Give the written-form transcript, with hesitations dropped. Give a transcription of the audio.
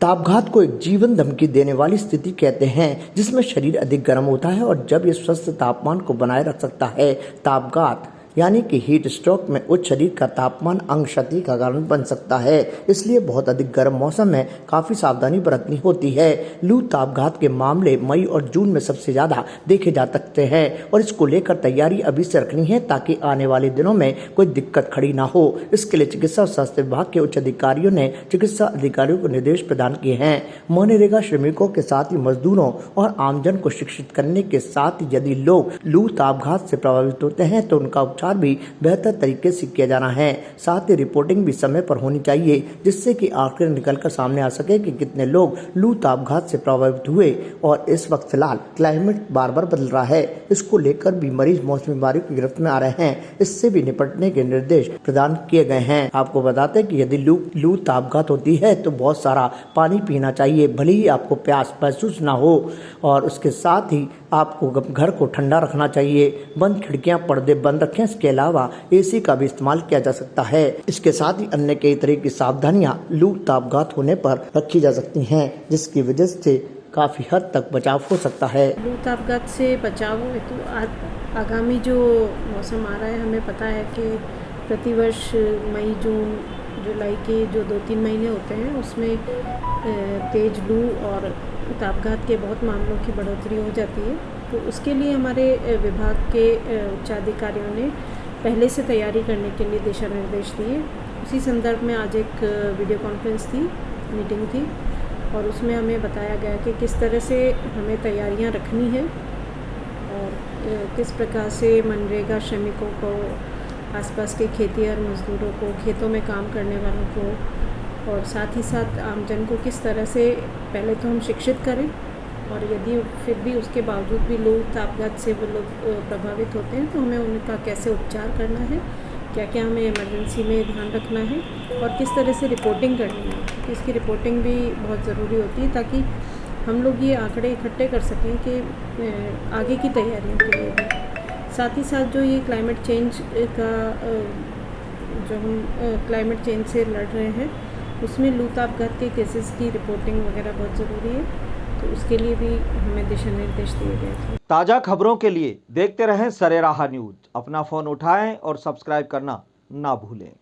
तापघात को एक जीवन धमकी देने वाली स्थिति कहते हैं, जिसमें शरीर अधिक गर्म होता है और जब ये स्वस्थ तापमान को बनाए रख सकता है। तापघात यानी कि हीट स्ट्रोक में उच्च शरीर का तापमान अंग क्षति का कारण बन सकता है। इसलिए बहुत अधिक गर्म मौसम में काफी सावधानी बरतनी होती है। लू तापघात के मामले मई और जून में सबसे ज्यादा देखे जा सकते हैं और इसको लेकर तैयारी अभी से रखनी है ताकि आने वाले दिनों में कोई दिक्कत खड़ी ना हो। इसके लिए चिकित्सा और स्वास्थ्य विभाग के उच्च अधिकारियों ने चिकित्सा अधिकारियों को निर्देश प्रदान किए हैं। मनरेगा श्रमिकों के साथ ही मजदूरों और आमजन को शिक्षित करने के साथ ही यदि लोग लू तापघात से प्रभावित होते हैं तो उनका उपचार भी बेहतर तरीके से किया जाना है। साथ ही रिपोर्टिंग भी समय पर होनी चाहिए, जिससे कि आंकड़े निकलकर सामने आ सके कि कितने लोग लू तापघात से प्रभावित हुए। और इस वक्त फिलहाल क्लाइमेट बार बार बदल रहा है, इसको लेकर भी मरीज मौसमी बीमारियों की गिरफ्त में आ रहे हैं। इससे भी निपटने के निर्देश प्रदान किए गए हैं। आपको बताते हैं कि यदि लू तापघात होती है तो बहुत सारा पानी पीना चाहिए, भले ही आपको प्यास महसूस ना हो। और उसके साथ ही आपको घर को ठंडा रखना चाहिए, बंद खिड़कियां पर्दे बंद रखें। इसके अलावा एसी का भी इस्तेमाल किया जा सकता है। इसके साथ ही अन्य कई तरह की सावधानियां लू तापघात होने पर रखी जा सकती हैं, जिसकी वजह से काफी हद तक बचाव हो सकता है। लू तापघात से बचाव हेतु आगामी जो मौसम आ रहा है, हमें पता है कि प्रतिवर्ष मई जून जुलाई के जो 2-3 महीने होते हैं उसमें तेज लू और तापघात के बहुत मामलों की बढ़ोतरी हो जाती है। तो उसके लिए हमारे विभाग के उच्चाधिकारियों ने पहले से तैयारी करने के लिए दिशा निर्देश दिए। उसी संदर्भ में आज एक वीडियो कॉन्फ्रेंस मीटिंग थी और उसमें हमें बताया गया कि किस तरह से हमें तैयारियां रखनी है और किस प्रकार से मनरेगा श्रमिकों को, आसपास के खेतिहर मजदूरों को, खेतों में काम करने वालों को और साथ ही साथ आमजन को किस तरह से पहले तो हम शिक्षित करें और यदि फिर भी उसके बावजूद भी लू तापघात से वो लोग प्रभावित होते हैं तो हमें उनका कैसे उपचार करना है, क्या क्या हमें इमरजेंसी में ध्यान रखना है और किस तरह से रिपोर्टिंग करनी है, क्योंकि इसकी रिपोर्टिंग भी बहुत ज़रूरी होती है ताकि हम लोग ये आंकड़े इकट्ठे कर सकें कि आगे की तैयारियों के लिए भी। साथ ही साथ जो ये क्लाइमेट चेंज का जो हम क्लाइमेट चेंज से लड़ रहे हैं उसमें लू तापघात के केसेस की रिपोर्टिंग वगैरह बहुत ज़रूरी है, तो उसके लिए भी हमें दिशा निर्देश दिए गए थे। ताज़ा खबरों के लिए देखते रहें सरेराह न्यूज़। अपना फ़ोन उठाएं और सब्सक्राइब करना ना भूलें।